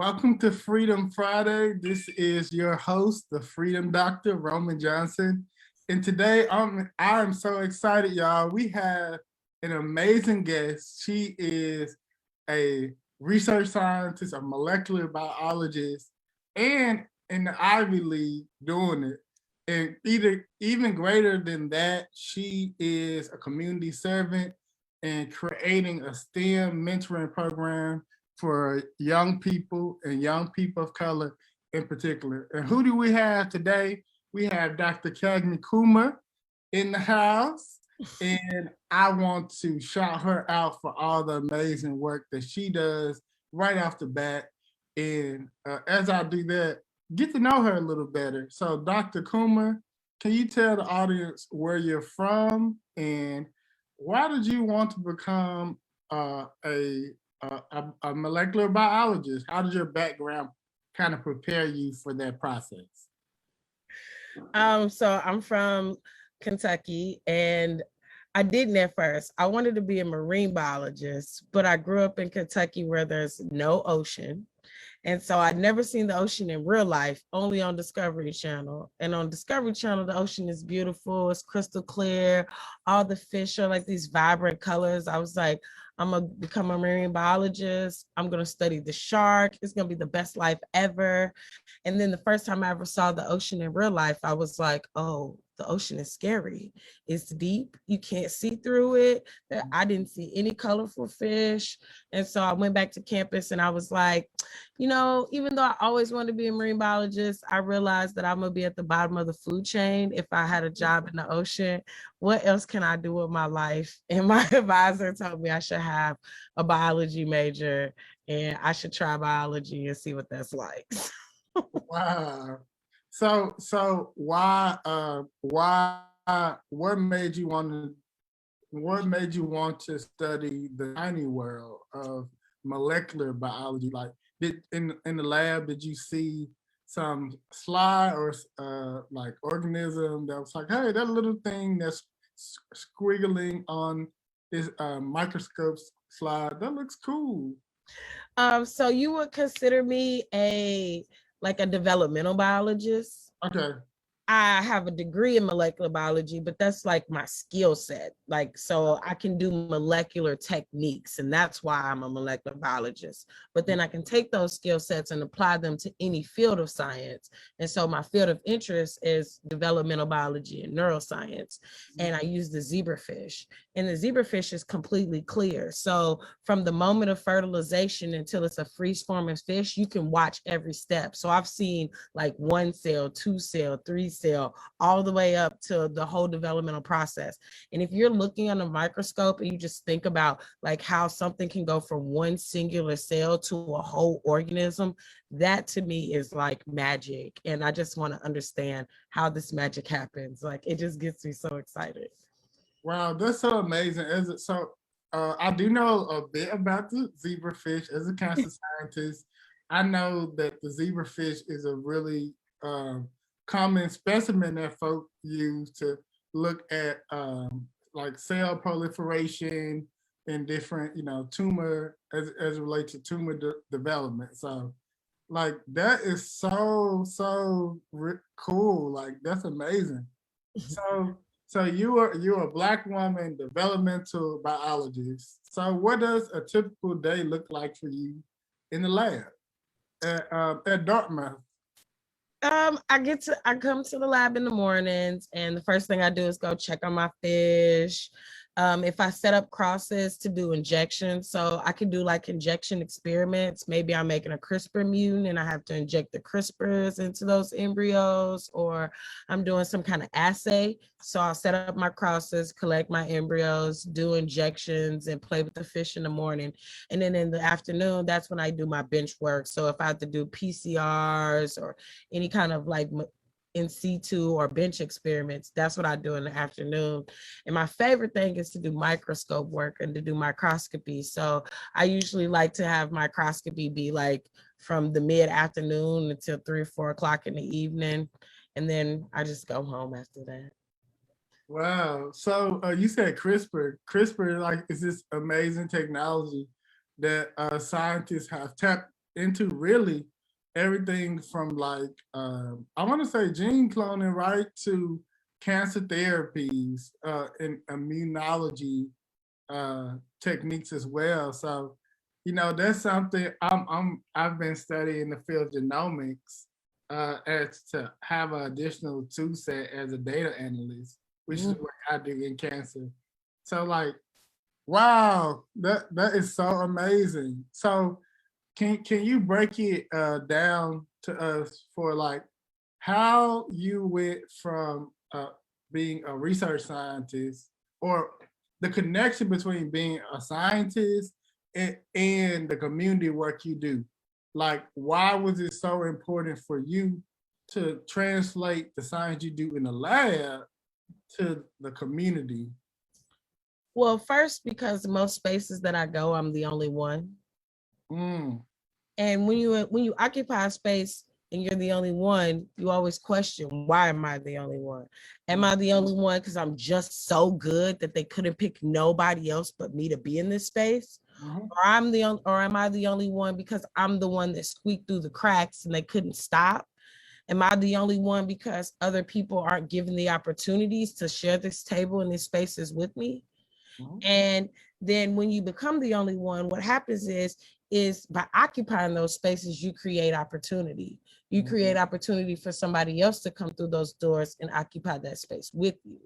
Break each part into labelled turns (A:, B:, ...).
A: Welcome to Freedom Friday. This is your host, the Freedom Doctor, Roman Johnson. And today I'm so excited, y'all. We have an amazing guest. She is a research scientist, a molecular biologist, and in the Ivy League doing it. And even greater than that, she is a community servant and creating a STEM mentoring program for young people and young people of color in particular. And who do we have today? We have Dr. Cagney Coomer in the house. And I want to shout her out for all the amazing work that she does right off the bat. And as I do that, get to know her a little better. So Dr. Coomer, can you tell the audience where you're from and why did you want to become a molecular biologist? How did your background kind of prepare you for that process?
B: So I'm from Kentucky, and I didn't at first. I wanted to be a marine biologist, but I grew up in Kentucky where there's no ocean. And so I'd never seen the ocean in real life, only on Discovery Channel. And on Discovery Channel, the ocean is beautiful, it's crystal clear, all the fish are like these vibrant colors. I was like, I'm gonna become a marine biologist. I'm gonna study the shark. It's gonna be the best life ever. And then the first time I ever saw the ocean in real life, I was like, oh, the ocean is scary. It's deep. You can't see through it. I didn't see any colorful fish. And so I went back to campus and I was like, even though I always wanted to be a marine biologist, I realized that I'm gonna be at the bottom of the food chain if I had a job in the ocean. What else can I do with my life? And my advisor told me I should have a biology major and I should try biology and see what that's like.
A: Wow. So why what made you want to study the tiny world of molecular biology? Like in the lab, did you see some slide or like organism that was like, hey, that little thing that's squiggling on this microscope slide, that looks cool.
B: So you would consider me a developmental biologist?
A: Okay.
B: I have a degree in molecular biology, but that's like my skill set. So I can do molecular techniques, and that's why I'm a molecular biologist. But then I can take those skill sets and apply them to any field of science. And so my field of interest is developmental biology and neuroscience. And I use the zebrafish. And the zebrafish is completely clear. So from the moment of fertilization until it's a free-forming fish, you can watch every step. So I've seen like 1 cell, 2 cell, 3 cell, all the way up to the whole developmental process. And if you're looking on a microscope and you just think about like how something can go from one singular cell to a whole organism, that to me is like magic. And I just want to understand how this magic happens. Like it just gets me so excited.
A: Wow, that's so amazing. I do know a bit about the zebrafish as a cancer scientist. I know that the zebrafish is a really common specimen that folk use to look at like cell proliferation and different, tumor as it relates to tumor development. So like that is so cool. Like that's amazing. So you're a Black woman, developmental biologist. So what does a typical day look like for you in the lab at Dartmouth?
B: I come to the lab in the mornings, and the first thing I do is go check on my fish. If I set up crosses to do injections, so I can do like injection experiments. Maybe I'm making a CRISPR mutant and I have to inject the CRISPRs into those embryos, or I'm doing some kind of assay. So I'll set up my crosses, collect my embryos, do injections, and play with the fish in the morning. And then in the afternoon, that's when I do my bench work. So if I have to do PCRs or any kind of like in situ or bench experiments, that's what I do in the afternoon. And my favorite thing is to do microscope work and to do microscopy. So I usually like to have microscopy be like from the mid-afternoon until 3 or 4 o'clock in the evening. And then I just go home after that.
A: Wow. So you said CRISPR. CRISPR like is this amazing technology that scientists have tapped into really everything from like I want to say gene cloning, right, to cancer therapies and immunology techniques as well. So, you know, that's something I've been studying the field of genomics as to have an additional tool set as a data analyst, which is
B: Mhm.
A: what I do in cancer. So, like, wow, that is so amazing. So, can you break it down to us for like how you went from being a research scientist, or the connection between being a scientist and the community work you do? Like, why was it so important for you to translate the science you do in the lab to the community?
B: Well, first, because most spaces that I go, I'm the only one.
A: Mm,
B: And when you occupy a space and you're the only one, you always question, why am I the only one? Am I the only one because I'm just so good that they couldn't pick nobody else but me to be in this space?
A: mhm,
B: Or am I the only one because I'm the one that squeaked through the cracks and they couldn't stop? Am I the only one because other people aren't given the opportunities to share this table and these spaces with me?
A: mhm,
B: And then when you become the only one, what happens is by occupying those spaces, you create opportunity. You create
A: mhm,
B: opportunity for somebody else to come through those doors and occupy that space with you.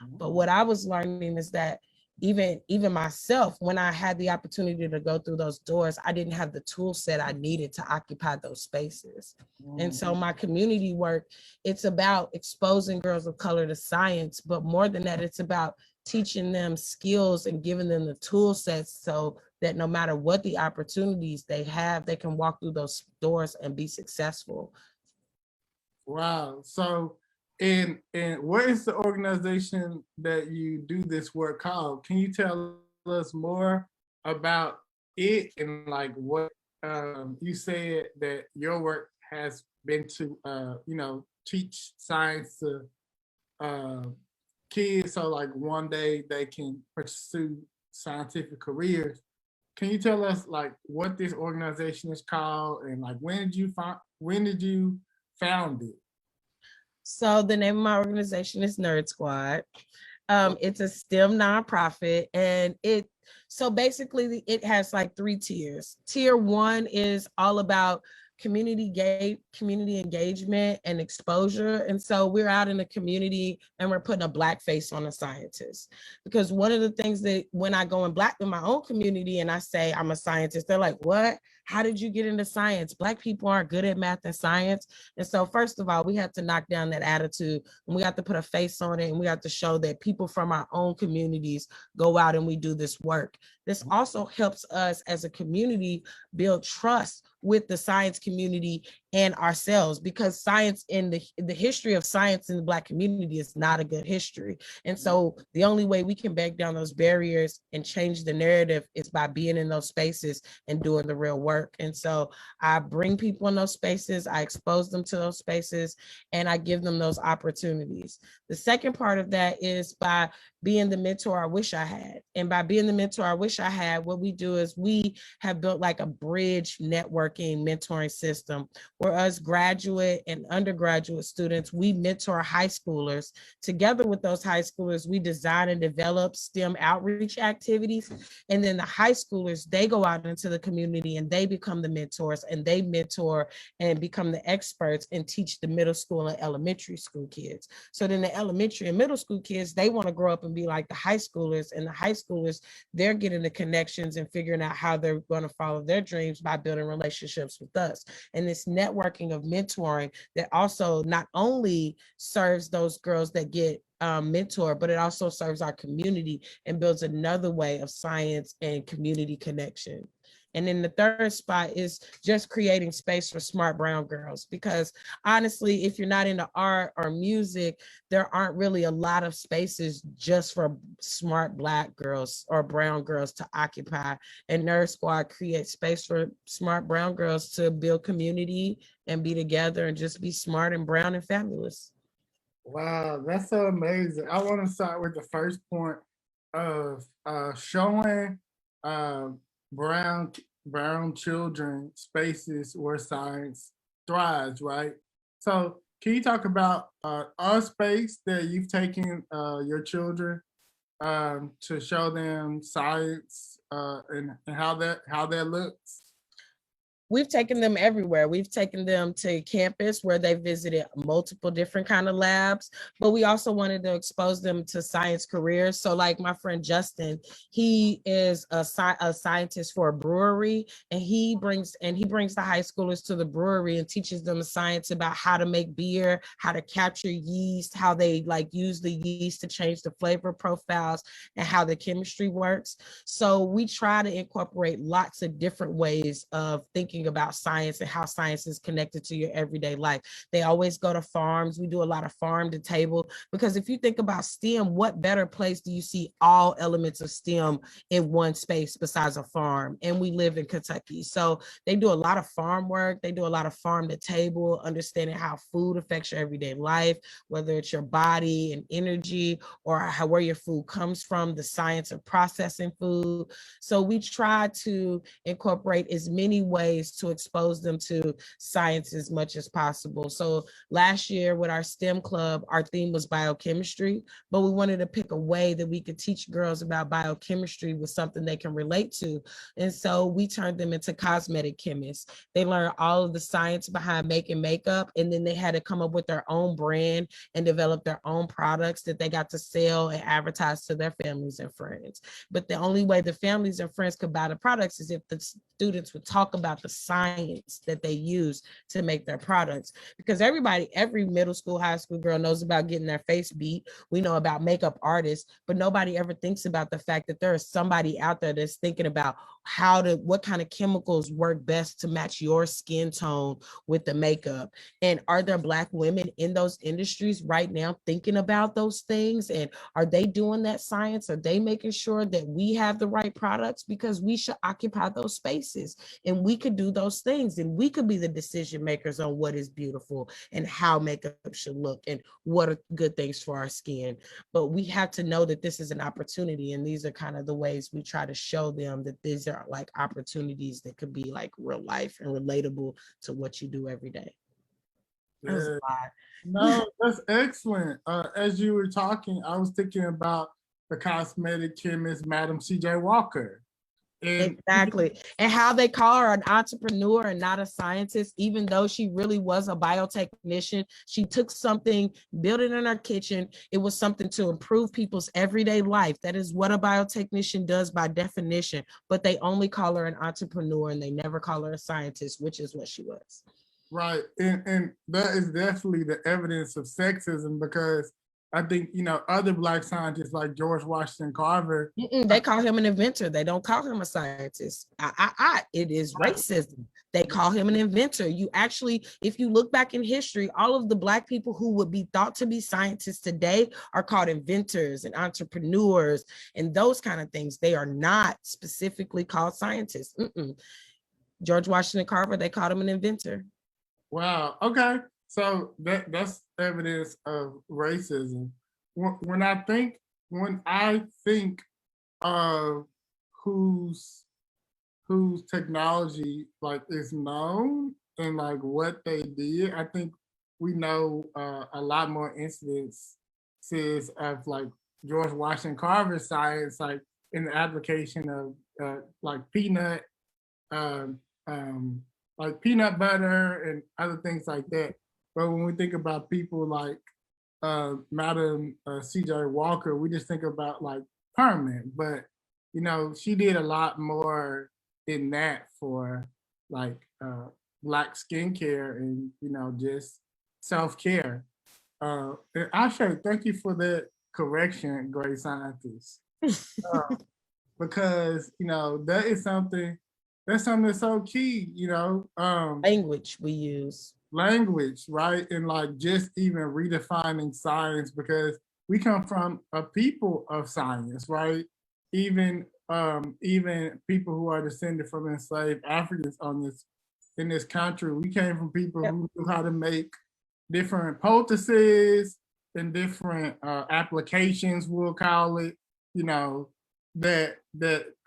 A: mhm,
B: But what I was learning is that even myself, when I had the opportunity to go through those doors, I didn't have the tool set I needed to occupy those spaces. And
A: mhm.
B: so my community work, it's about exposing girls of color to science, but more than that, it's about teaching them skills and giving them the tool sets so that no matter what the opportunities they have, they can walk through those doors and be successful.
A: Wow. So, and what is the organization that you do this work called? Can you tell us more about it and like what you said that your work has been to you know, teach science to uh, kids so like one day they can pursue scientific careers. Can you tell us like what this organization is called and like when did you found it?
B: So the name of my organization is Nerd Squad.
A: Wow.
B: It's a STEM nonprofit, and so basically it has like three tiers. Tier one is all about community engagement and exposure. And so we're out in the community and we're putting a black face on a scientist. Because one of the things that when I go in black in my own community and I say I'm a scientist, they're like, what? How did you get into science? Black people aren't good at math and science. And so first of all, we have to knock down that attitude and we have to put a face on it and we have to show that people from our own communities go out and we do this work. This also helps us as a community build trust with the science community and ourselves, because science in the history of science in the Black community is not a good history. And so the only way we can break down those barriers and change the narrative is by being in those spaces and doing the real work. And so I bring people in those spaces, I expose them to those spaces, and I give them those opportunities. The second part of that is by being the mentor I wish I had. And by being the mentor I wish I had, what we do is we have built like a bridge networking mentoring system where us graduate and undergraduate students, we mentor high schoolers. Together with those high schoolers, we design and develop STEM outreach activities. And then the high schoolers, they go out into the community and they become the mentors and they mentor and become the experts and teach the middle school and elementary school kids. So then the elementary and middle school kids, they want to grow up and be like the high schoolers, and the high schoolers, they're getting the connections and figuring out how they're going to follow their dreams by building relationships with us. And this networking of mentoring that also not only serves those girls that get mentor, but it also serves our community and builds another way of science and community connection. And then the third spot is just creating space for smart brown girls. Because honestly, if you're not into art or music, there aren't really a lot of spaces just for smart Black girls or brown girls to occupy. And Nerd Squad creates space for smart brown girls to build community and be together and just be smart and brown and fabulous.
A: Wow, that's so amazing. I want to start with the first point of showing uh, brown brown children spaces where science thrives, right? So can you talk about a space that you've taken your children to show them science and how that looks?
B: We've taken them everywhere. We've taken them to campus where they visited multiple different kind of labs, but we also wanted to expose them to science careers. So like my friend Justin, he is a scientist for a brewery, and he brings the high schoolers to the brewery and teaches them science about how to make beer, how to capture yeast, how they like use the yeast to change the flavor profiles, and how the chemistry works. So we try to incorporate lots of different ways of thinking about science and how science is connected to your everyday life. They always go to farms. We do a lot of farm to table, because if you think about STEM, what better place do you see all elements of STEM in one space besides a farm? And we live in Kentucky. So they do a lot of farm work. They do a lot of farm to table, understanding how food affects your everyday life, whether it's your body and energy, or how where your food comes from, the science of processing food. So we try to incorporate as many ways to expose them to science as much as possible. So last year with our STEM club, our theme was biochemistry, but we wanted to pick a way that we could teach girls about biochemistry with something they can relate to. And so we turned them into cosmetic chemists. They learned all of the science behind making makeup, and then they had to come up with their own brand and develop their own products that they got to sell and advertise to their families and friends. But the only way the families and friends could buy the products is if the students would talk about the science that they use to make their products. Because every middle school, high school girl knows about getting their face beat. We know about makeup artists, but nobody ever thinks about the fact that there is somebody out there that's thinking about what kind of chemicals work best to match your skin tone with the makeup. And are there Black women in those industries right now thinking about those things? And are they doing that science? Are they making sure that we have the right products? Because we should occupy those spaces, and we could do those things, and we could be the decision makers on what is beautiful and how makeup should look and what are good things for our skin. But we have to know that this is an opportunity, and these are kind of the ways we try to show them that these are like opportunities that could be like real life and relatable to what you do every day. That was a
A: Yeah.
B: lot.
A: No, that's excellent. As you were talking, I was thinking about the cosmetic chemist, Madam C.J. Walker. And
B: Exactly. And how they call her an entrepreneur and not a scientist, even though she really was a biotechnician. She took something, built it in her kitchen. It was something to improve people's everyday life. That is what a biotechnician does by definition. But they only call her an entrepreneur, and they never call her a scientist, which is what she was.
A: right, and that is definitely the evidence of sexism, because I think other Black scientists like George Washington Carver.
B: They call him an inventor. They don't call him a scientist. It is racism. They call him an inventor. You actually, if you look back in history, all of the Black people who would be thought to be scientists today are called inventors and entrepreneurs and those kind of things. They are not specifically called scientists. George Washington Carver, they called him an inventor.
A: Wow. Okay. So that's evidence of racism. When I think of whose technology like is known and like what they did, I think we know a lot more instances of like George Washington Carver's science, like in the application of like um, um, peanut butter and other things like that. But when we think about people like Madam C.J. Walker, we just think about like permanent. But she did a lot more in that for like Black skincare and just self care. And Asha, thank you for that correction, great scientist. Because that's something that's so key.
B: Language we use.
A: Language, right? And like just even redefining science, because we come from a people of science, right? Even people who are descended from enslaved Africans in this country, we came from people who knew how to make different poultices and different applications, we'll call it, that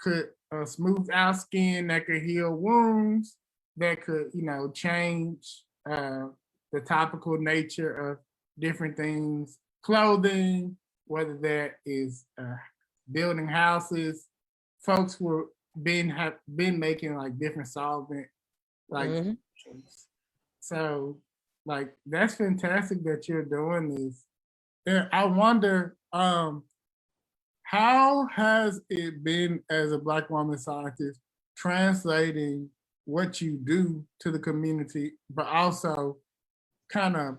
A: could smooth out skin that could heal wounds, that could, change the topical nature of different things, clothing, whether that is building houses. Folks were have been making like different solvent like so like that's fantastic that you're doing this. And I wonder, how has it been as a Black woman scientist translating what you do to the community, but also kind of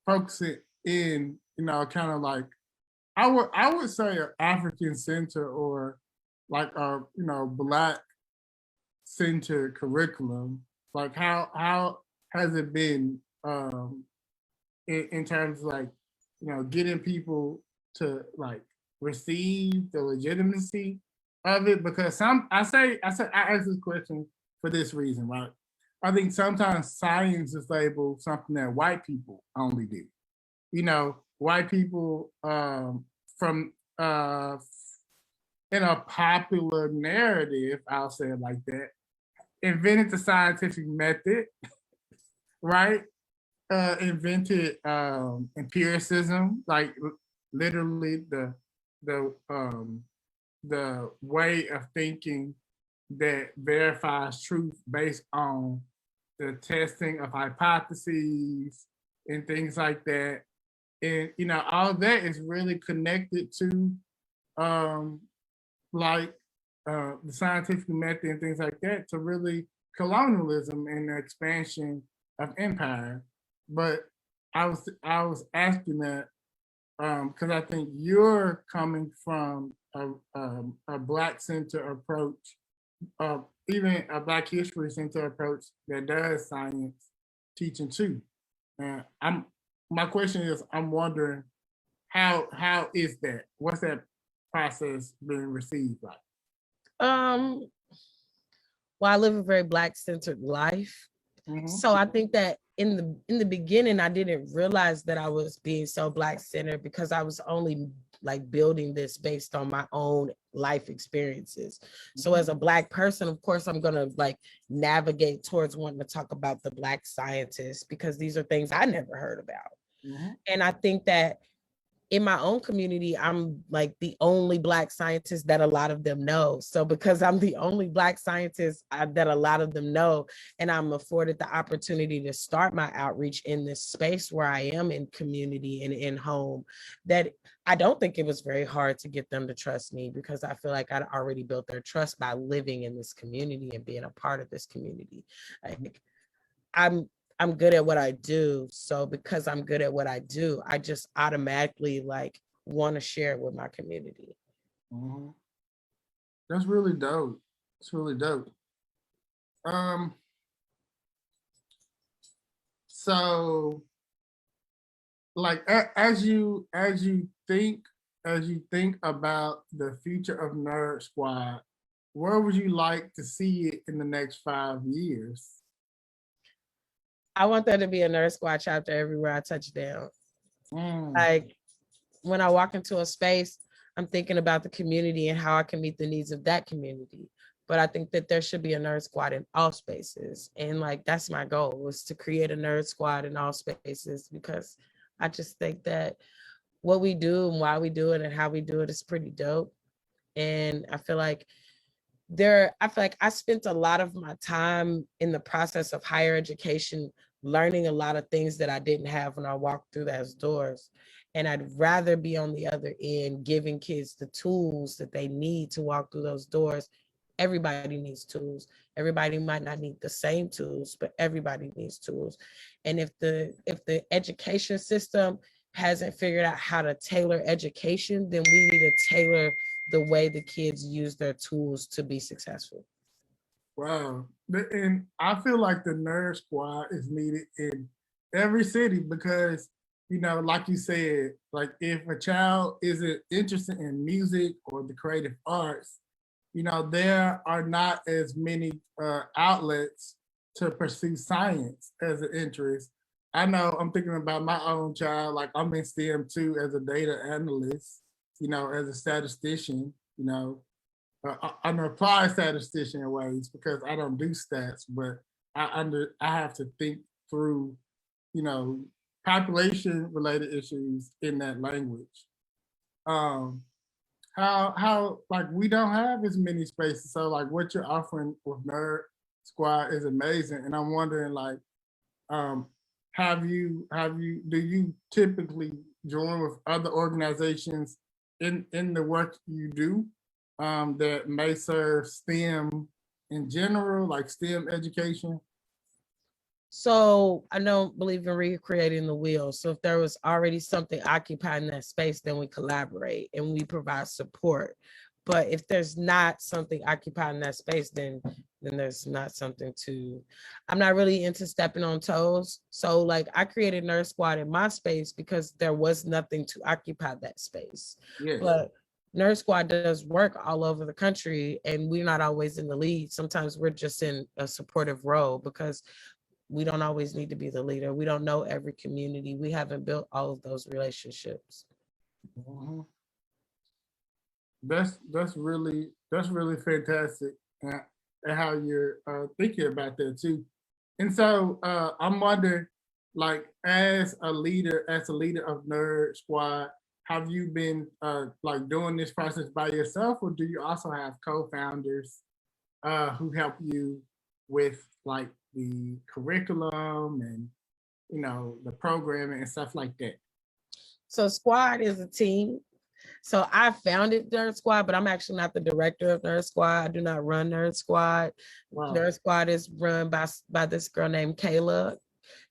A: focusing in, kind of like I would say an African center or like a Black center curriculum. Like how has it been in terms of like getting people to like receive the legitimacy of it? Because I ask this question for this reason, right? I think sometimes science is labeled something that white people only do. White people from in a popular narrative, I'll say it like that, invented the scientific method, right? Invented empiricism, like literally the the way of thinking that verifies truth based on the testing of hypotheses and things like that. And all that is really connected to um, like the scientific method and things like that, to really colonialism and the expansion of empire. But I was asking that because I think you're coming from a Black center approach, even a Black history center approach that does science teaching too. I'm my question is, I'm wondering how is that? What's that process being received like?
B: Um, well, I live a very Black centered life. So I think that in the beginning, I didn't realize that I was being so Black centered because I was only like building this based on my own life experiences. So as a Black person, of course, I'm gonna like navigate towards wanting to talk about the Black scientists because these are things I never heard about. And I think that in my own community, I'm like the only Black scientist that a lot of them know. So because I'm the only Black scientist that a lot of them know, and I'm afforded the opportunity to start my outreach in this space where I am in community and in home, that I don't think it was very hard to get them to trust me because I feel like I'd already built their trust by living in this community and being a part of this community. Like, I'm good at what I do. So because I'm good at what I do, I just automatically like want to share it with my community.
A: That's really dope. It's really dope. Um, so like as you think about the future of Nerd Squad, where would you like to see it in the next 5 years?
B: I want there to be a Nerd Squad chapter everywhere I touch down. Like when I walk into a space, I'm thinking about the community and how I can meet the needs of that community. But I think that there should be a Nerd Squad in all spaces. And like, that's my goal, was to create a Nerd Squad in all spaces, because I just think that what we do and why we do it and how we do it is pretty dope. And I feel like I spent a lot of my time in the process of higher education learning a lot of things that I didn't have when I walked through those doors. And I'd rather be on the other end giving kids the tools that they need to walk through those doors. Everybody needs tools. Everybody might not need the same tools, but everybody needs tools. And if the education system hasn't figured out how to tailor education, then we need to tailor the way the kids use their tools to be successful.
A: Wow. And I feel like the Nerd Squad is needed in every city because, like you said, like if a child isn't interested in music or the creative arts, there are not as many outlets to pursue science as an interest. I know I'm thinking about my own child, like I'm in STEM too as a data analyst, as a statistician, an applied statistician in ways because I don't do stats, but I have to think through, you know, population related issues in that language. Um, how like we don't have as many spaces, so like what you're offering with Nerd Squad is amazing, and I'm wondering like, um, do you typically join with other organizations in the work you do, that may serve STEM in general, like STEM education?
B: So I don't believe in recreating the wheel. So if there was already something occupying that space, then we collaborate and we provide support. But if there's not something occupying that space, then there's not something to. I'm not really into stepping on toes. So like I created Nerd Squad in my space because there was nothing to occupy that space.
A: Yes.
B: But Nerd Squad does work all over the country, and we're not always in the lead. Sometimes we're just in a supportive role because we don't always need to be the leader. We don't know every community. We haven't built all of those relationships.
A: Mhm. That's really fantastic, and how you're thinking about that too. And so I'm wondering, like, as a leader of Nerd Squad, have you been like doing this process by yourself, or do you also have co-founders who help you with like the curriculum and, you know, the programming and stuff like that?
B: So Squad is a team. So I founded Nerd Squad, but I'm actually not the director of Nerd Squad. I do not run Nerd Squad.
A: Wow.
B: Nerd Squad is run by this girl named Kayla.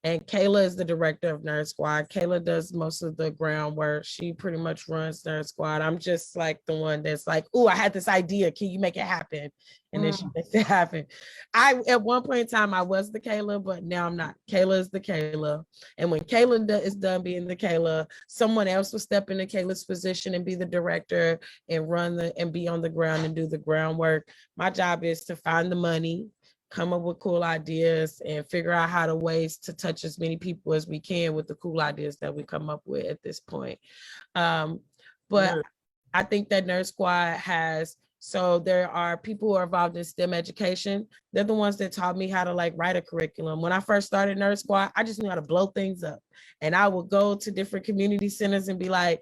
B: And Kayla is the director of Nerd Squad. Kayla does most of the groundwork. She pretty much runs Nerd Squad. I'm just like the one that's like, oh, I had this idea. Can you make it happen? And then she makes it happen. At one point in time, I was the Kayla, but now I'm not. Kayla is the Kayla. And when Kayla is done being the Kayla, someone else will step into Kayla's position and be the director and be on the ground and do the groundwork. My job is to find the money, come up with cool ideas, and figure out how to ways to touch as many people as we can with the cool ideas that we come up with at this point. But yeah. I think that Nerd Squad so there are people who are involved in STEM education. They're the ones that taught me how to like write a curriculum. When I first started Nerd Squad, I just knew how to blow things up. And I would go to different community centers and be like,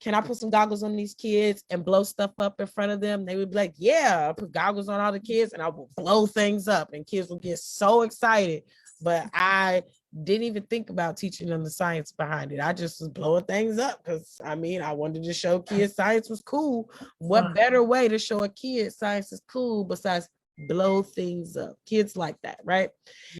B: can I put some goggles on these kids and blow stuff up in front of them? They would be like, yeah, I put goggles on all the kids and I will blow things up, and kids will get so excited. But I didn't even think about teaching them the science behind it. I just was blowing things up because I wanted to show kids science was cool. What better way to show a kid science is cool besides blow things up? Kids like that, right?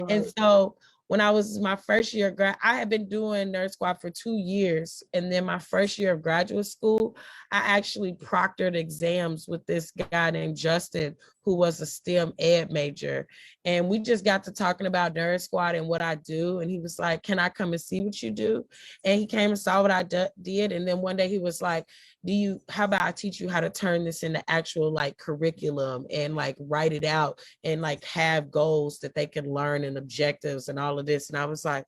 B: And so when I was my first year, I had been doing Nerd Squad for 2 years. And then my first year of graduate school, I actually proctored exams with this guy named Justin, who was a STEM ed major. And we just got to talking about Nerd Squad and what I do. And he was like, can I come and see what you do? And he came and saw what I did. And then one day he was like, how about I teach you how to turn this into actual like curriculum and like write it out and like have goals that they can learn and objectives and all of this. And I was like,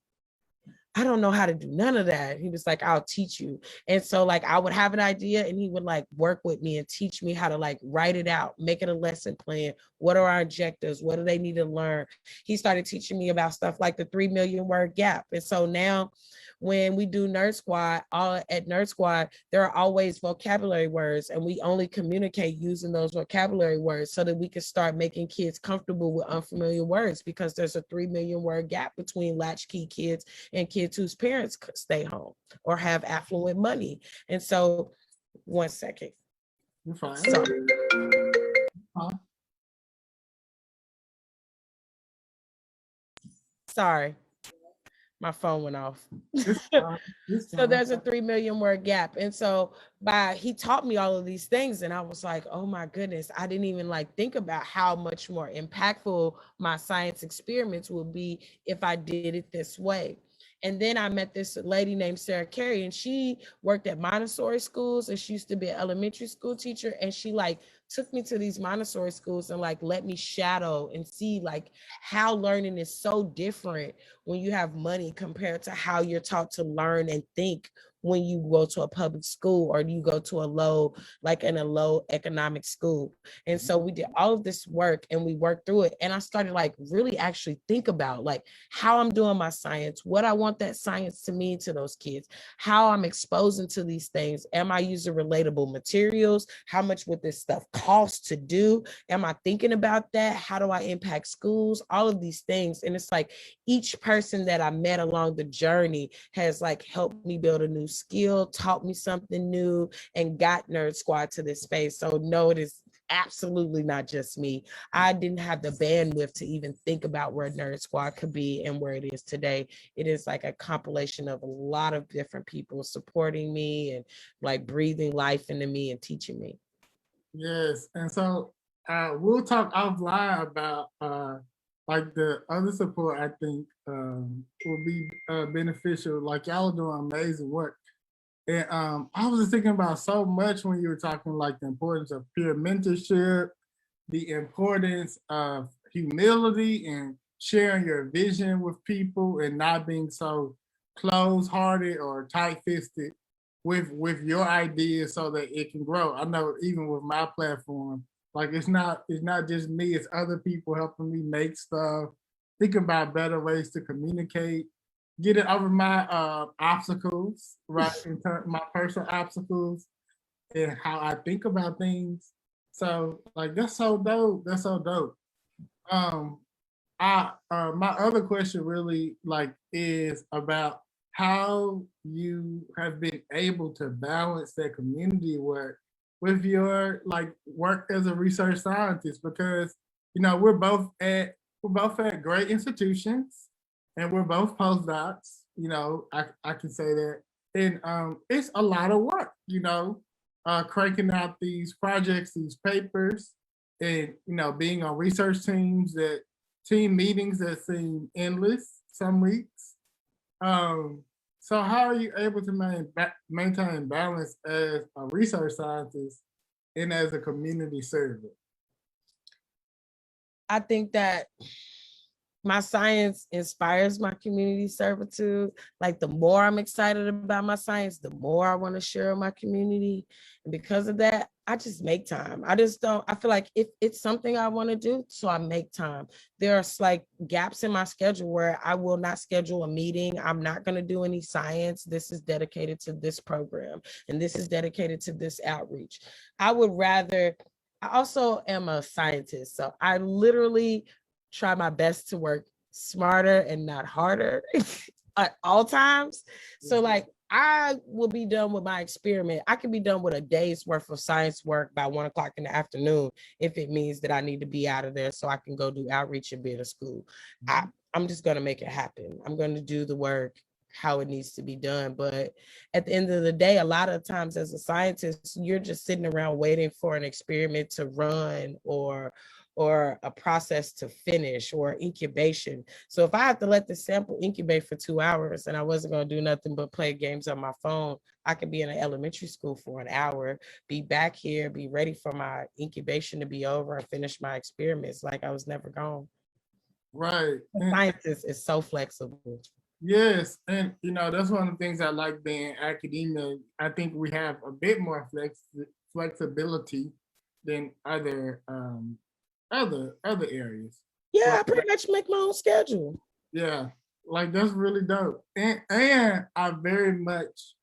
B: I don't know how to do none of that. He was like, I'll teach you. And so like I would have an idea and he would like work with me and teach me how to like write it out, make it a lesson plan. What are our objectives? What do they need to learn? He started teaching me about stuff like the 3 million word gap. And so now when we do Nerd Squad, at Nerd Squad, there are always vocabulary words, and we only communicate using those vocabulary words so that we can start making kids comfortable with unfamiliar words, because there's a 3 million word gap between latchkey kids and kids whose parents stay home or have affluent money. And so, one second.
A: You're fine.
B: Sorry. My phone went off. So there's a 3 million word gap. And so he taught me all of these things. And I was like, oh my goodness, I didn't even like think about how much more impactful my science experiments would be if I did it this way. And then I met this lady named Sarah Carey, and she worked at Montessori schools, and she used to be an elementary school teacher. And she like took me to these Montessori schools and like let me shadow and see like how learning is so different when you have money compared to how you're taught to learn and think when you go to a public school or you go to a low, like in a low economic school. And so we did all of this work and we worked through it. And I started like really actually think about like how I'm doing my science, what I want that science to mean to those kids, how I'm exposing to these things. Am I using relatable materials? How much would this stuff cost to do? Am I thinking about that? How do I impact schools? All of these things. And it's like each person that I met along the journey has like helped me build a new skill, taught me something new, and got Nerd Squad to this space. So no, it is absolutely not just me. I didn't have the bandwidth to even think about where Nerd Squad could be and where it is today. It is like a compilation of a lot of different people supporting me and like breathing life into me and teaching me.
A: Yes, and so we'll talk offline about like the other support. I think will be beneficial. Like y'all are doing amazing work. And I was just thinking about so much when you were talking like the importance of peer mentorship, the importance of humility and sharing your vision with people and not being so closed-hearted or tight-fisted with your ideas so that it can grow. I know even with my platform, like it's not just me, it's other people helping me make stuff, think about better ways to communicate, getting over my obstacles, right? My personal obstacles and how I think about things. So like that's so dope. That's so dope. Um, I my other question really like is about how you have been able to balance that community work with your like work as a research scientist because you know we're both at great institutions and we're both postdocs. You know, I can say that, and it's a lot of work. You know, cranking out these projects, these papers, and you know, being on research team meetings that seem endless some weeks. Um, so how are you able to maintain balance as a research scientist and as a community servant?
B: I think that my science inspires my community servitude. Like the more I'm excited about my science, the more I want to share with my community. And because of that, I just make time. I just don't, I feel like if it's something I want to do, so I make time. There's like gaps in my schedule where I will not schedule a meeting. I'm not going to do any science. This is dedicated to this program and this is dedicated to this outreach. I would rather, I also am a scientist. So I literally try my best to work smarter and not harder at all times. So like I will be done with my experiment. I can be done with a day's worth of science work by 1 o'clock in the afternoon if it means that I need to be out of there so I can go do outreach and be at a school. I'm just going to make it happen. I'm going to do the work how it needs to be done. But at the end of the day, a lot of times as a scientist, you're just sitting around waiting for an experiment to run or a process to finish or incubation. So if I have to let the sample incubate for 2 hours and I wasn't going to do nothing but play games on my phone, I could be in an elementary school for an hour, be back here, be ready for my incubation to be over and finish my experiments like I was never gone.
A: Right.
B: Scientist is so flexible.
A: Yes, and you know that's one of the things I like being academia. I think we have a bit more flexibility than other areas.
B: Yeah,
A: Like,
B: I pretty much make my own schedule.
A: yeah, like that's really dope. And I very much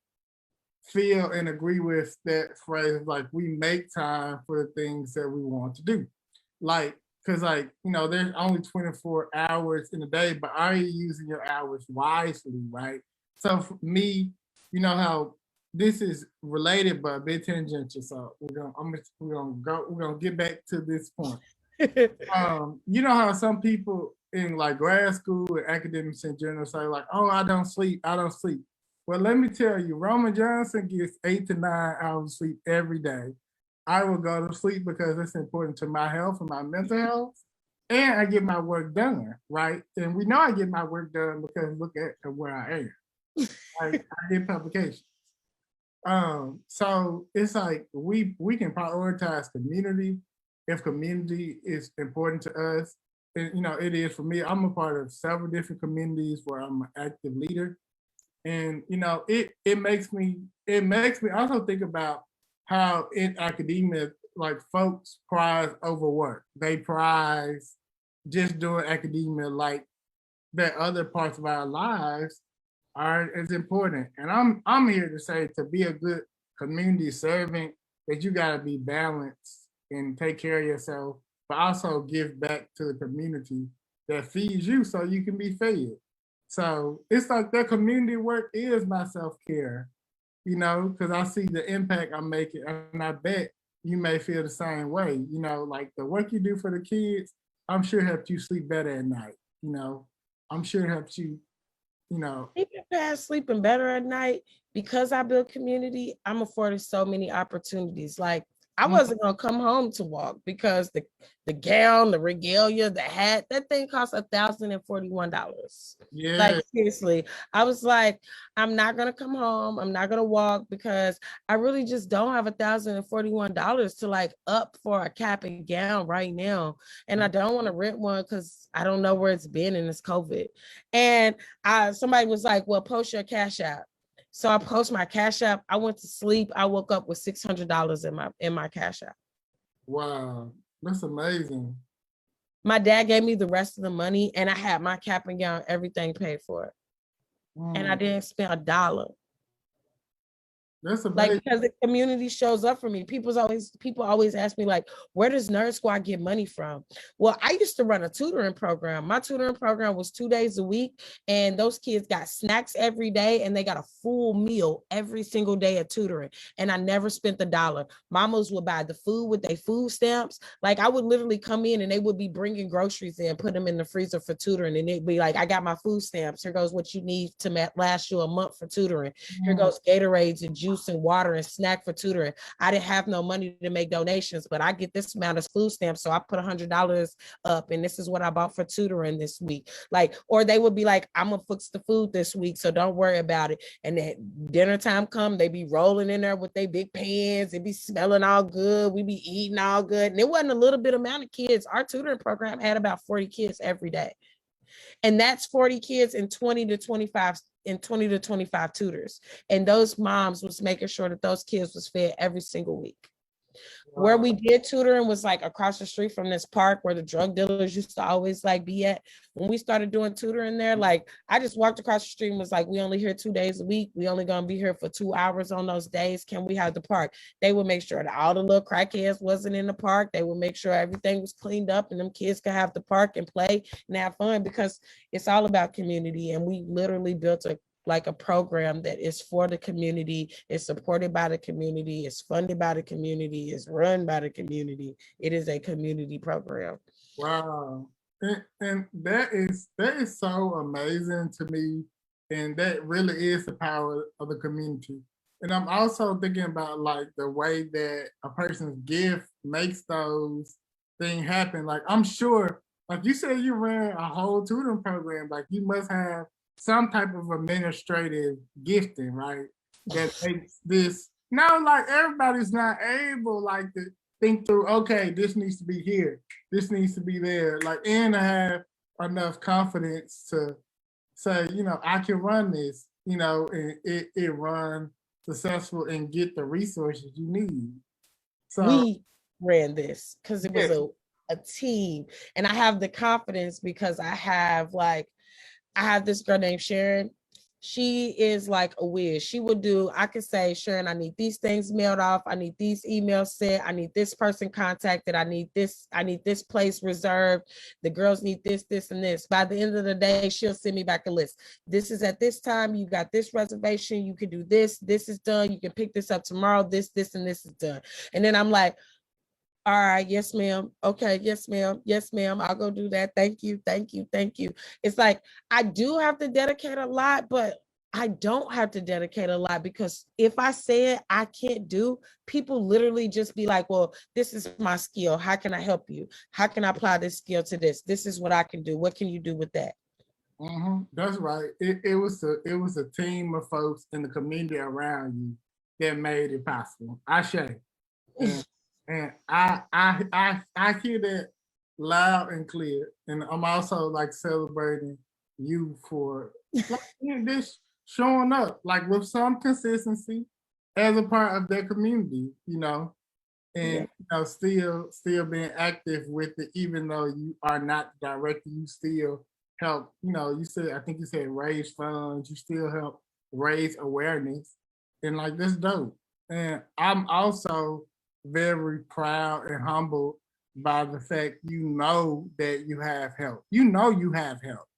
A: feel and agree with that phrase. Like we make time for the things that we want to do. Like because like you know there's only 24 hours in a day, but are you using your hours wisely, right? So for me, you know how this is related but a bit tangential. So we're gonna get back to this point. You know how some people in like grad school and academics in general say like, oh, I don't sleep. Well, let me tell you, Roman Johnson gets 8 to 9 hours of sleep every day. I will go to sleep because it's important to my health and my mental health. And I get my work done, right? And we know I get my work done because look at where I am. I get publications. So it's like we can prioritize community if community is important to us. And it is for me. I'm a part of several different communities where I'm an active leader. And it makes me also think about how in academia, like folks prize overwork. They prize just doing academia like that other parts of our lives are as important. And I'm here to say to be a good community servant that you gotta be balanced and take care of yourself, but also give back to the community that feeds you so you can be fed. So it's like that community work is my self-care, because I see the impact I'm making, and I bet you may feel the same way. Like the work you do for the kids, I'm sure helped you sleep better at night. You know, I'm sure it helps you, you know.
B: Even past sleeping better at night, because I build community, I'm afforded so many opportunities. Like I
A: Mm,
B: wasn't gonna come home to walk because the gown, the regalia, the hat, that thing cost $1,041. Like
A: yeah,
B: seriously, I was like, I'm not gonna come home. I'm not gonna walk because I really just don't have $1,041 to like up for a cap and gown right now, and I don't want to rent one because I don't know where it's been and it's COVID. And somebody was like, well, post your cash app. So I post my cash app. I went to sleep. I woke up with $600 in my cash app.
A: wow, that's amazing.
B: My dad gave me the rest of the money, and I had my cap and gown, everything paid for it, and I
A: Mm,
B: didn't spend a dollar.
A: that's
B: Like
A: amazing.
B: because the community shows up for me. People always ask me like, where does Nerd Squad get money from? Well, I used to run a tutoring program. My tutoring program was 2 days a week, and those kids got snacks every day, and they got a full meal every single day of tutoring. And I never spent a dollar. Mamas would buy the food with their food stamps. Like I would literally come in, and they would be bringing groceries in, put them in the freezer for tutoring, and it'd be like, I got my food stamps. Here goes what you need to last you a month for tutoring. Here
A: Mm,
B: goes Gatorades and juice and water and snack for tutoring. I didn't have no money to make donations, but I get this amount of food stamps. So I put $100 up, and this is what I bought for tutoring this week. Like, or they would be like, I'm gonna fix the food this week, so don't worry about it. And then dinner time come, they be rolling in there with their big pans. It be smelling all good. We be eating all good. And it wasn't a little bit amount of kids. Our tutoring program had about 40 kids every day. And that's 40 kids and 20 to 25 tutors. And those moms was making sure that those kids was fed every single week. Where
A: wow.
B: we did tutoring was like across the street from this park where the drug dealers used to always like be at. When we started doing tutoring there, like I just walked across the street and was like, we only here 2 days a week. We only gonna be here for 2 hours on those days. Can we have the park? They would make sure that all the little crackheads wasn't in the park. They would make sure everything was cleaned up and them kids could have the park and play and have fun, because it's all about community. And we literally built a program that is for the community, is supported by the community, is funded by the community, is run by the community. It is a community program.
A: Wow. And that is so amazing to me. And that really is the power of the community. And I'm also thinking about like the way that a person's gift makes those things happen. Like I'm sure, like you said, you ran a whole tutoring program, like you must have some type of administrative gifting, right? That makes this now like everybody's not able like to think through, okay, this needs to be here, this needs to be there, like, and I have enough confidence to say, I can run this, and it run successful and get the resources you need. So
B: We ran this because it was
A: yes,
B: a team. And I have the confidence because I have this girl named Sharon. She is like a whiz. She would do, I could say, Sharon, I need these things mailed off. I need these emails sent. I need this person contacted. I need this place reserved. The girls need this, this, and this. By the end of the day, she'll send me back a list. This is at this time. You got this reservation. You can do this. This is done. You can pick this up tomorrow. This, and this is done. And then I'm like, all right, yes, ma'am. Okay, yes, ma'am. Yes, ma'am. I'll go do that. Thank you. Thank you. Thank you. It's like I do have to dedicate a lot, but I don't have to dedicate a lot, because if I say it, I can't do, people literally just be like, well, this is my skill. How can I help you? How can I apply this skill to this? This is what I can do. What can you do with that?
A: that's right. It was a team of folks in the community around you that made it possible. Ashe. And I hear that loud and clear. And I'm also like celebrating you for like this showing up like with some consistency as a part of their community, and
B: Yeah.
A: still being active with it, even though you are not directly, you still help, you said, I think you said raise funds, you still help raise awareness. And like that's dope. And I'm also very proud and humbled by the fact that you have help. You have help.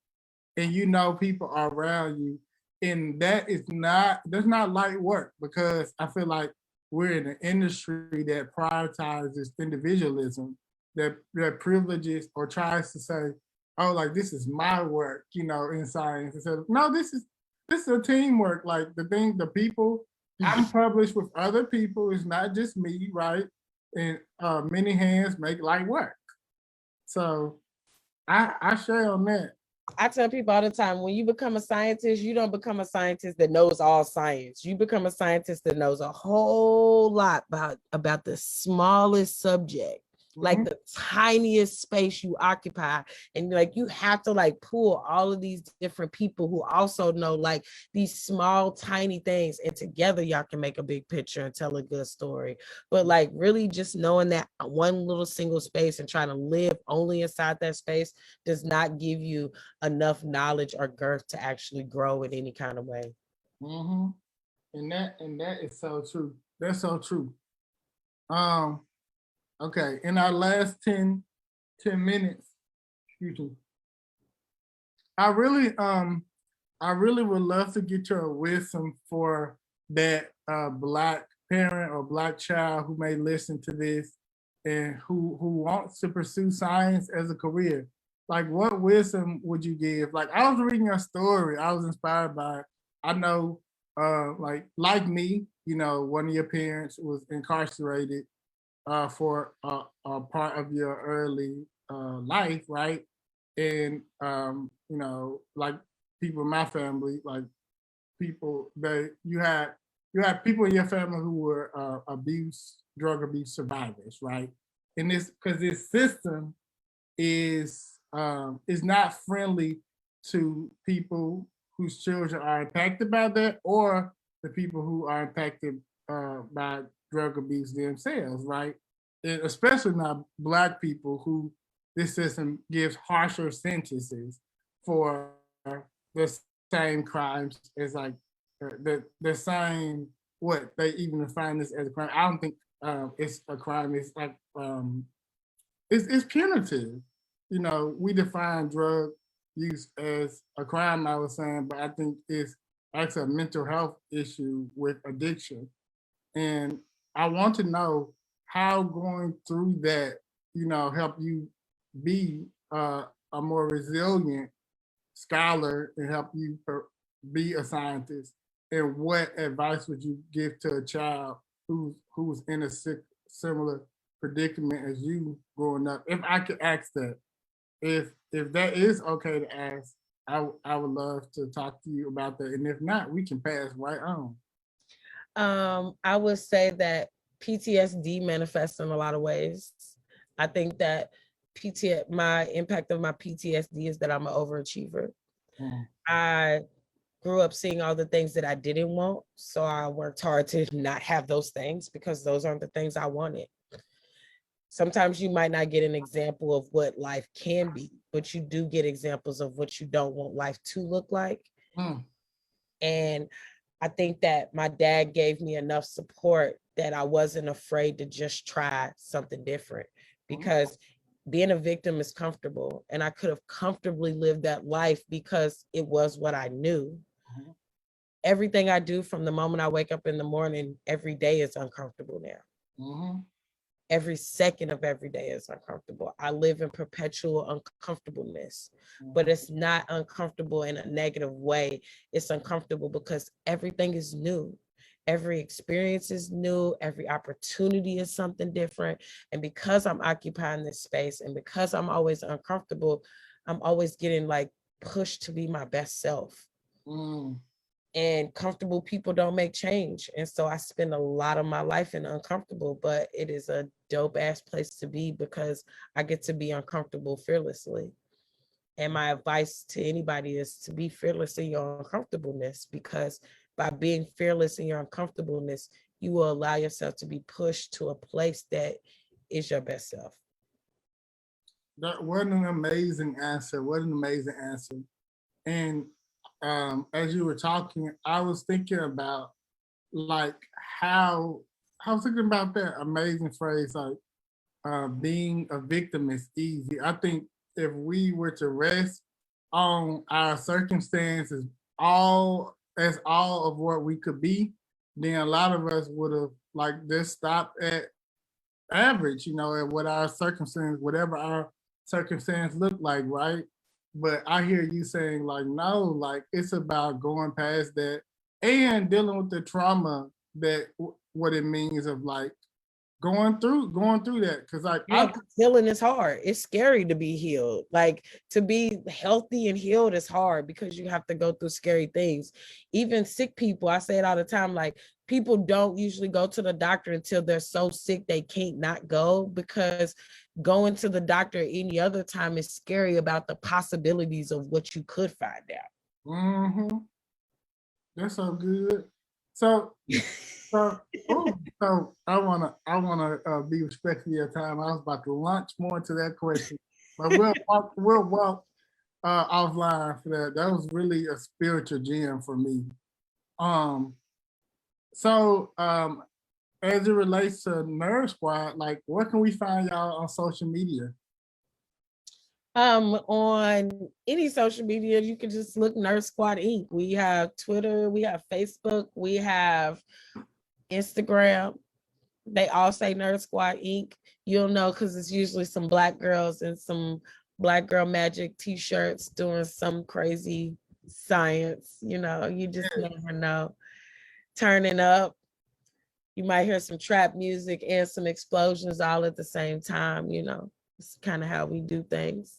A: And people are around you. And that's not light work, because I feel like we're in an industry that prioritizes individualism, that privileges or tries to say, oh, like this is my work, in science. Instead of, no, this is a teamwork. Like the people, I'm published with other people. It's not just me, right? And many hands make light work. So I share on that.
B: I tell people all the time, when you become a scientist, you don't become a scientist that knows all science. You become a scientist that knows a whole lot about the smallest subject, like the tiniest space you occupy. And like you have to like pull all of these different people who also know like these small tiny things, and together y'all can make a big picture and tell a good story. But like really just knowing that one little single space and trying to live only inside that space does not give you enough knowledge or girth to actually grow in any kind of way.
A: Mm-hmm. And that is so true. That's so true. Um, okay, in our last 10 minutes, excuse me, I really would love to get your wisdom for that black parent or black child who may listen to this and who wants to pursue science as a career. Like, what wisdom would you give? Like, I was reading your story, I was inspired by it. I know, like me, one of your parents was incarcerated for a part of your early life, right? And like people in my family, like people that you had people in your family who were drug abuse survivors, right? And this because this system is not friendly to people whose children are impacted by that, or the people who are impacted by drug abuse themselves, right? And especially not Black people who this system gives harsher sentences for the same crimes as like the same what they even define this as a crime. I don't think it's a crime. It's like it's punitive. We define drug use as a crime, I was saying, but I think it's actually a mental health issue with addiction. And I want to know how going through that, help you be a more resilient scholar and help you be a scientist. And what advice would you give to a child who's in a similar predicament as you growing up? If I could ask that, if that is okay to ask, I would love to talk to you about that. And if not, we can pass right on.
B: I would say that PTSD manifests in a lot of ways. I think that my impact of my PTSD is that I'm an overachiever. I grew up seeing all the things that I didn't want, so I worked hard to not have those things because those aren't the things I wanted. Sometimes you might not get an example of what life can be, but you do get examples of what you don't want life to look like. And I think that my dad gave me enough support that I wasn't afraid to just try something different, because being a victim is comfortable, and I could have comfortably lived that life because it was what I knew. Everything I do from the moment I wake up in the morning, every day is uncomfortable now. Every second of every day is uncomfortable. I live in perpetual uncomfortableness, but it's not uncomfortable in a negative way. It's uncomfortable because everything is new. Every experience is new. Every opportunity is something different. And because I'm occupying this space and because I'm always uncomfortable, I'm always getting like pushed to be my best self. and comfortable people don't make change. And so I spend a lot of my life in uncomfortable, but it is a dope ass place to be because I get to be uncomfortable fearlessly. And my advice to anybody is to be fearless in your uncomfortableness, because by being fearless in your uncomfortableness, you will allow yourself to be pushed to a place that is your best self.
A: That what an amazing answer. What an amazing answer. And as you were talking, I was thinking about like how I was thinking about that amazing phrase, like being a victim is easy. I think if we were to rest on our circumstances, all of what we could be, then a lot of us would have like just stopped at average, at what our circumstance, whatever our circumstance look like, right? But I hear you saying like, no, like it's about going past that and dealing with the trauma that what it means of like going through that. Cause like
B: Yeah, healing is hard. It's scary to be healed. Like to be healthy and healed is hard because you have to go through scary things. Even sick people, I say it all the time, like people don't usually go to the doctor until they're so sick they can't not go, because going to the doctor any other time is scary about the possibilities of what you could find out.
A: mm-hmm, that's so good. So So, so I wanna be respectful of your time. I was about to launch more into that question, but we'll walk offline for that. That was really a spiritual gem for me. Um, so as it relates to Nerd Squad, like where can we find y'all on social media?
B: On any social media, you can just look Nerd Squad Inc. We have Twitter, we have Facebook, we have Instagram. They all say Nerd Squad Inc. You'll know because it's usually some Black girls in some Black Girl Magic t-shirts doing some crazy science. You just never know. Turning up. You might hear some trap music and some explosions all at the same time. It's kind of how we do things.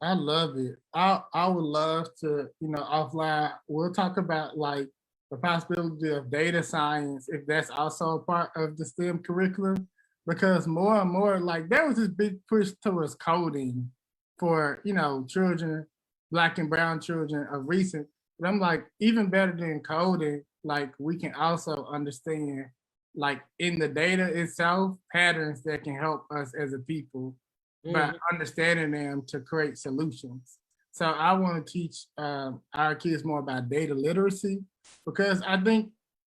A: I love it. I would love to, offline. We'll talk about like the possibility of data science if that's also a part of the STEM curriculum. Because more and more, like there was this big push towards coding for, children, Black and brown children of recent. But I'm like, even better than coding, like we can also understand like in the data itself, patterns that can help us as a people by understanding them to create solutions. So I want to teach our kids more about data literacy because I think,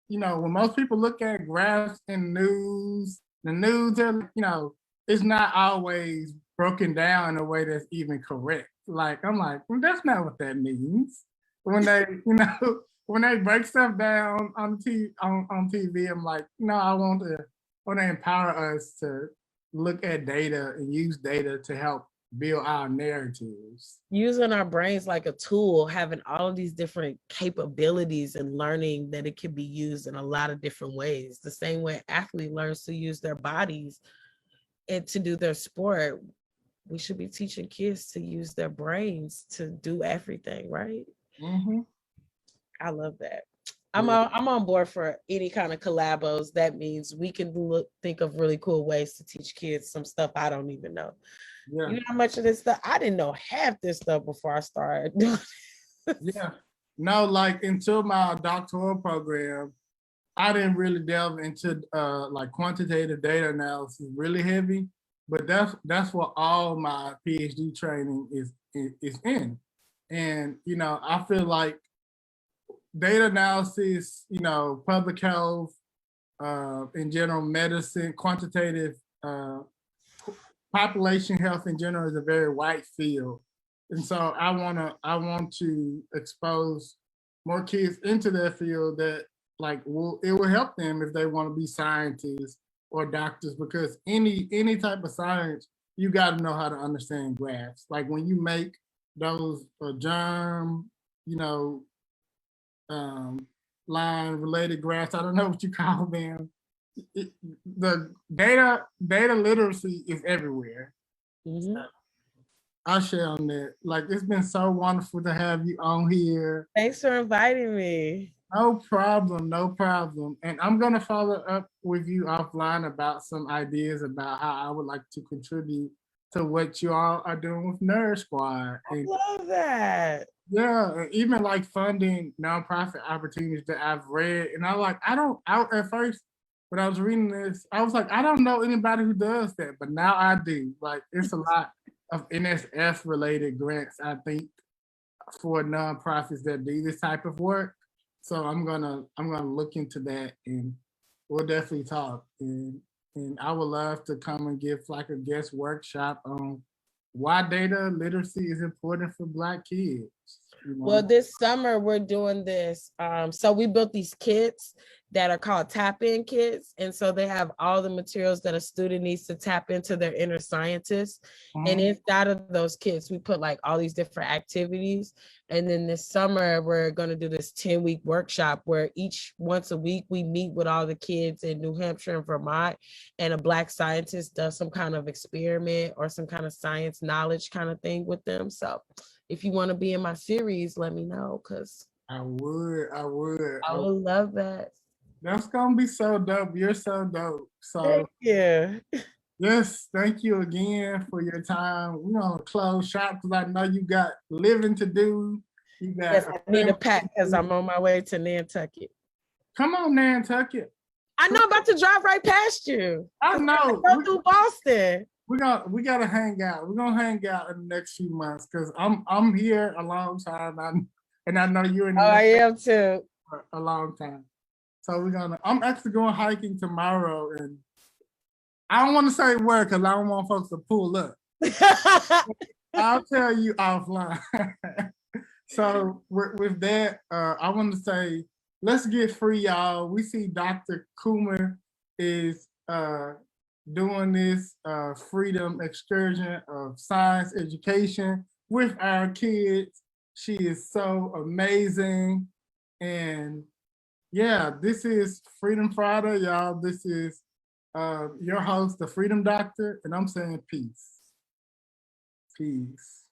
A: when most people look at graphs in the news, it's not always broken down in a way that's even correct. Like, I'm like, well, that's not what that means. When they, when they break stuff down on TV, I'm like, no, I want to empower us to look at data and use data to help build our narratives.
B: Using our brains like a tool, having all of these different capabilities and learning that it can be used in a lot of different ways. The same way athlete learns to use their bodies and to do their sport, we should be teaching kids to use their brains to do everything, right?
A: Mm-hmm.
B: I love that. I'm on board for any kind of collabos. That means we can think of really cool ways to teach kids some stuff I don't even know. Yeah. You know how much of this stuff I didn't know half this stuff before I started doing it.
A: Yeah. No, like until my doctoral program, I didn't really delve into like quantitative data analysis really heavy, but that's what all my PhD training is in. And I feel like data analysis, public health, in general, medicine, quantitative population health in general is a very wide field. And so I want to expose more kids into that field that it will help them if they want to be scientists or doctors, because any type of science, you got to know how to understand graphs. Like when you make those germ, line related graphs, I don't know what you call them. The data literacy is everywhere. Mm-hmm. So I'll share on that. Like it's been so wonderful to have you on here.
B: Thanks for inviting me.
A: No problem, no problem. And I'm gonna follow up with you offline about some ideas about how I would like to contribute to what you all are doing with Nerd Squad.
B: I
A: And
B: love that.
A: yeah, and even like funding nonprofit opportunities that I've read. And I at first when I was reading this, I was like, I don't know anybody who does that, but now I do. Like it's a lot of NSF related grants, I think, for nonprofits that do this type of work. So I'm gonna look into that, and we'll definitely talk. And I would love to come and give like a guest workshop on why data literacy is important for Black kids. You
B: Well,
A: know.
B: this summer we're doing this. So we built these kits that are called tap-in kits. And so they have all the materials that a student needs to tap into their inner scientist. And inside of those kits, we put like all these different activities. And then this summer, we're going to do this 10-week workshop where once a week, we meet with all the kids in New Hampshire and Vermont, and a Black scientist does some kind of experiment or some kind of science knowledge kind of thing with them. So if you want to be in my series, let me know, because
A: I would.
B: I would love that.
A: That's gonna be so dope. You're so dope. So
B: Thank you.
A: yes, thank you again for your time. We're gonna close shop because I know you got living to do. You got
B: Yes,
A: a
B: I need a
A: family
B: pack
A: to
B: because
A: do.
B: I'm on my way to Nantucket.
A: Come on, Nantucket.
B: I know I'm about to drive right past you.
A: I
B: 'Cause
A: know.
B: I go through Boston.
A: We gotta hang out. We're gonna hang out in the next few months because I'm here a long time. And I know you're in the
B: Oh, I
A: next
B: am too.
A: for a long time. So I'm actually going hiking tomorrow, and I don't want to say where because I don't want folks to pull up. I'll tell you offline. So with that, I want to say, let's get free, y'all. We see Dr. Coomer is doing this freedom excursion of science education with our kids. She is so amazing. And yeah, this is Freedom Friday, y'all. This is your host, the Freedom Doctor, and I'm saying peace. Peace.